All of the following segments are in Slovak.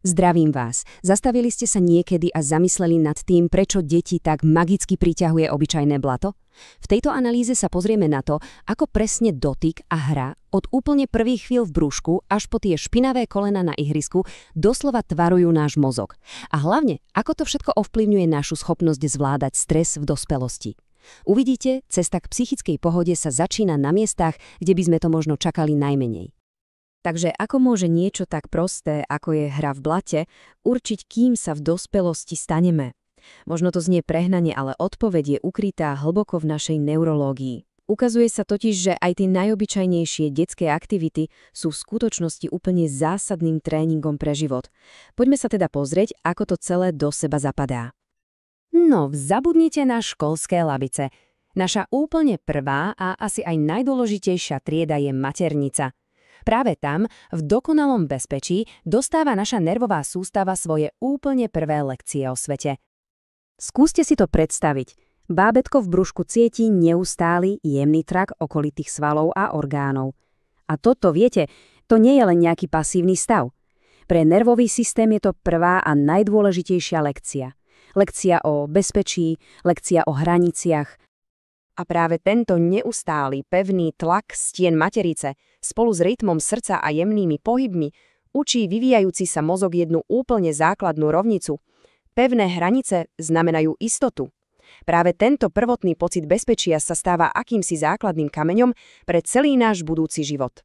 Zdravím vás. Zastavili ste sa niekedy a zamysleli nad tým, prečo deti tak magicky priťahuje obyčajné blato? V tejto analýze sa pozrieme na to, ako presne dotyk a hra od úplne prvých chvíľ v brúšku až po tie špinavé kolena na ihrisku doslova tvarujú náš mozog. A hlavne, ako to všetko ovplyvňuje našu schopnosť zvládať stres v dospelosti. Uvidíte, cesta k psychickej pohode sa začína na miestach, kde by sme to možno čakali najmenej. Takže ako môže niečo tak prosté, ako je hra v blate, určiť, kým sa v dospelosti staneme? Možno to znie prehnane, ale odpoveď je ukrytá hlboko v našej neurológii. Ukazuje sa totiž, že aj tie najobyčajnejšie detské aktivity sú v skutočnosti úplne zásadným tréningom pre život. Poďme sa teda pozrieť, ako to celé do seba zapadá. No, zabudnite na školské lavice. Naša úplne prvá a asi aj najdôležitejšia trieda je maternica. Práve tam, v dokonalom bezpečí, dostáva naša nervová sústava svoje úplne prvé lekcie o svete. Skúste si to predstaviť. Bábätko v brúšku cíti neustály, jemný trak okolitých svalov a orgánov. A toto, viete, to nie je len nejaký pasívny stav. Pre nervový systém je to prvá a najdôležitejšia lekcia. Lekcia o bezpečí, lekcia o hraniciach. A práve tento neustály, pevný tlak stien materice spolu s rytmom srdca a jemnými pohybmi učí vyvíjajúci sa mozog jednu úplne základnú rovnicu. Pevné hranice znamenajú istotu. Práve tento prvotný pocit bezpečia sa stáva akýmsi základným kameňom pre celý náš budúci život.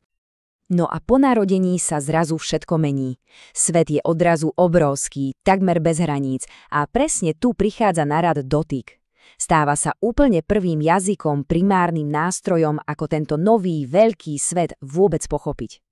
No a po narodení sa zrazu všetko mení. Svet je odrazu obrovský, takmer bez hraníc a presne tu prichádza na rad dotyk. Stáva sa úplne prvým jazykom, primárnym nástrojom, ako tento nový, veľký svet vôbec pochopiť.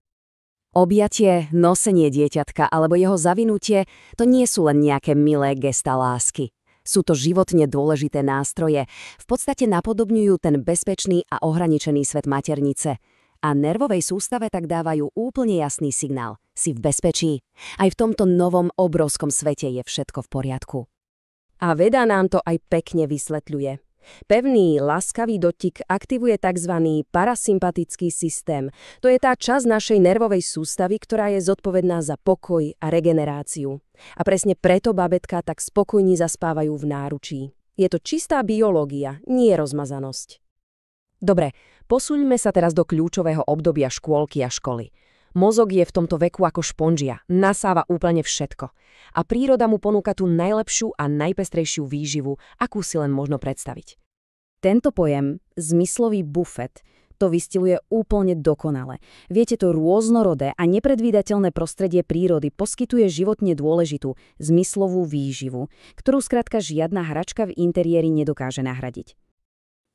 Objatie, nosenie dieťatka alebo jeho zavinutie, to nie sú len nejaké milé gestá lásky. Sú to životne dôležité nástroje, v podstate napodobňujú ten bezpečný a ohraničený svet maternice. A nervovej sústave tak dávajú úplne jasný signál. Si v bezpečí. Aj v tomto novom obrovskom svete je všetko v poriadku. A veda nám to aj pekne vysvetľuje. Pevný, láskavý dotyk aktivuje tzv. Parasympatický systém. To je tá časť našej nervovej sústavy, ktorá je zodpovedná za pokoj a regeneráciu. A presne preto babätká tak spokojne zaspávajú v náručí. Je to čistá biológia, nie rozmazanosť. Dobre, posúňme sa teraz do kľúčového obdobia škôlky a školy. Mozog je v tomto veku ako šponžia, nasáva úplne všetko. A príroda mu ponúka tú najlepšiu a najpestrejšiu výživu, akú si len možno predstaviť. Tento pojem, zmyslový bufet, to vystihuje úplne dokonale. Viete, to rôznorodé a nepredvídateľné prostredie prírody poskytuje životne dôležitú zmyslovú výživu, ktorú skrátka žiadna hračka v interiéri nedokáže nahradiť.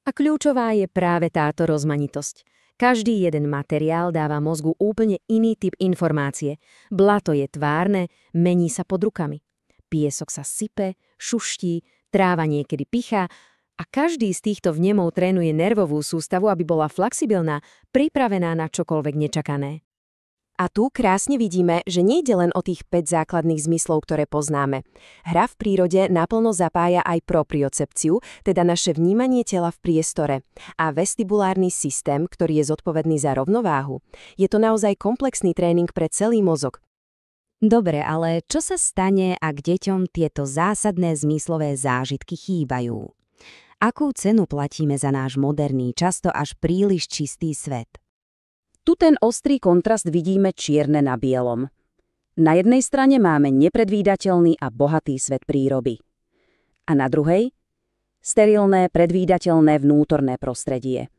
A kľúčová je práve táto rozmanitosť. Každý jeden materiál dáva mozgu úplne iný typ informácie. Blato je tvárne, mení sa pod rukami. Piesok sa sype, šuští, tráva niekedy pichá a každý z týchto vnemov trénuje nervovú sústavu, aby bola flexibilná, pripravená na čokoľvek nečakané. A tu krásne vidíme, že nejde len o tých 5 základných zmyslov, ktoré poznáme. Hra v prírode naplno zapája aj propriocepciu, teda naše vnímanie tela v priestore, a vestibulárny systém, ktorý je zodpovedný za rovnováhu. Je to naozaj komplexný tréning pre celý mozog. Dobre, ale čo sa stane, ak deťom tieto zásadné zmyslové zážitky chýbajú? Akú cenu platíme za náš moderný, často až príliš čistý svet? Tu ten ostrý kontrast vidíme čierne na bielom. Na jednej strane máme nepredvídateľný a bohatý svet prírody. A na druhej sterilné, predvídateľné vnútorné prostredie.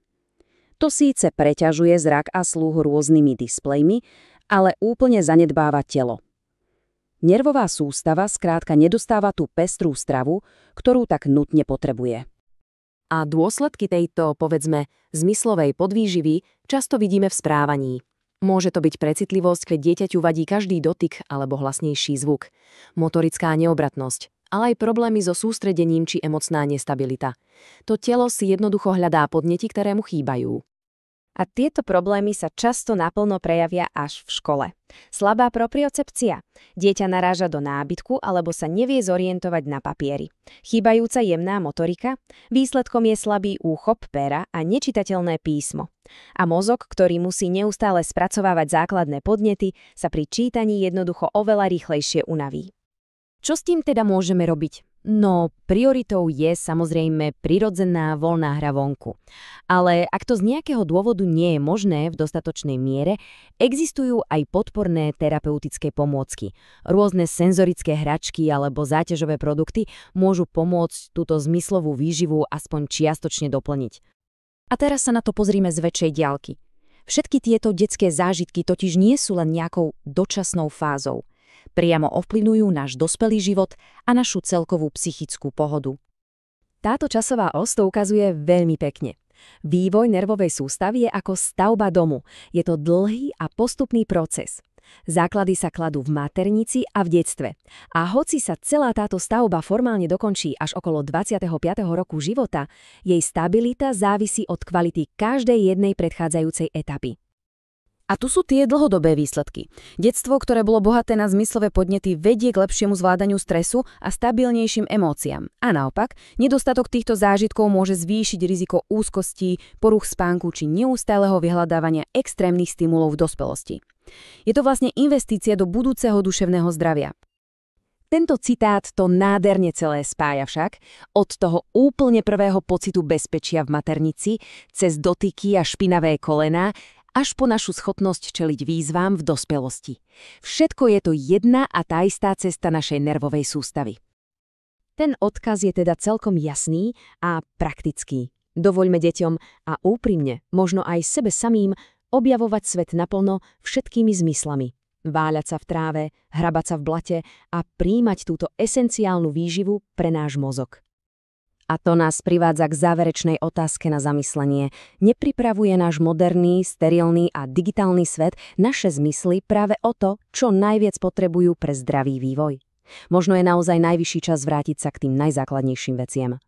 To síce preťažuje zrak a sluch rôznymi displejmi, ale úplne zanedbáva telo. Nervová sústava skrátka nedostáva tú pestrú stravu, ktorú tak nutne potrebuje. A dôsledky tejto, povedzme, zmyslovej podvýživy často vidíme v správaní. Môže to byť precitlivosť, keď dieťaťu vadí každý dotyk alebo hlasnejší zvuk, motorická neobratnosť, ale aj problémy so sústredením či emocná nestabilita. To telo si jednoducho hľadá podnety, ktoré mu chýbajú. A tieto problémy sa často naplno prejavia až v škole. Slabá propriocepcia. Dieťa naráža do nábytku alebo sa nevie zorientovať na papieri. Chýbajúca jemná motorika. Výsledkom je slabý úchop pera a nečitateľné písmo. A mozog, ktorý musí neustále spracovávať základné podnety, sa pri čítaní jednoducho oveľa rýchlejšie unaví. Čo s tým teda môžeme robiť? No, prioritou je samozrejme prirodzená voľná hra vonku. Ale ak to z nejakého dôvodu nie je možné v dostatočnej miere, existujú aj podporné terapeutické pomôcky. Rôzne senzorické hračky alebo záťažové produkty môžu pomôcť túto zmyslovú výživu aspoň čiastočne doplniť. A teraz sa na to pozrime z väčšej diaľky. Všetky tieto detské zážitky totiž nie sú len nejakou dočasnou fázou. Priamo ovplyvňujú náš dospelý život a našu celkovú psychickú pohodu. Táto časová os to ukazuje veľmi pekne. Vývoj nervovej sústavy je ako stavba domu. Je to dlhý a postupný proces. Základy sa kladú v maternici a v detstve. A hoci sa celá táto stavba formálne dokončí až okolo 25. roku života, jej stabilita závisí od kvality každej jednej predchádzajúcej etapy. A tu sú tie dlhodobé výsledky. Detstvo, ktoré bolo bohaté na zmyslové podnety, vedie k lepšiemu zvládaniu stresu a stabilnejším emóciám. A naopak, nedostatok týchto zážitkov môže zvýšiť riziko úzkostí, poruch spánku či neustáleho vyhľadávania extrémnych stimulov v dospelosti. Je to vlastne investícia do budúceho duševného zdravia. Tento citát to nádherne celé spája však, od toho úplne prvého pocitu bezpečia v maternici, cez dotyky a špinavé kolená, až po našu schopnosť čeliť výzvám v dospelosti. Všetko je to jedna a tá istá cesta našej nervovej sústavy. Ten odkaz je teda celkom jasný a praktický. Dovoľme deťom a úprimne, možno aj sebe samým, objavovať svet naplno všetkými zmyslami. Váľať sa v tráve, hrabať sa v blate a prijímať túto esenciálnu výživu pre náš mozog. A to nás privádza k záverečnej otázke na zamyslenie. Nepripravuje náš moderný, sterilný a digitálny svet naše zmysly práve o to, čo najviac potrebujú pre zdravý vývoj? Možno je naozaj najvyšší čas vrátiť sa k tým najzákladnejším veciam.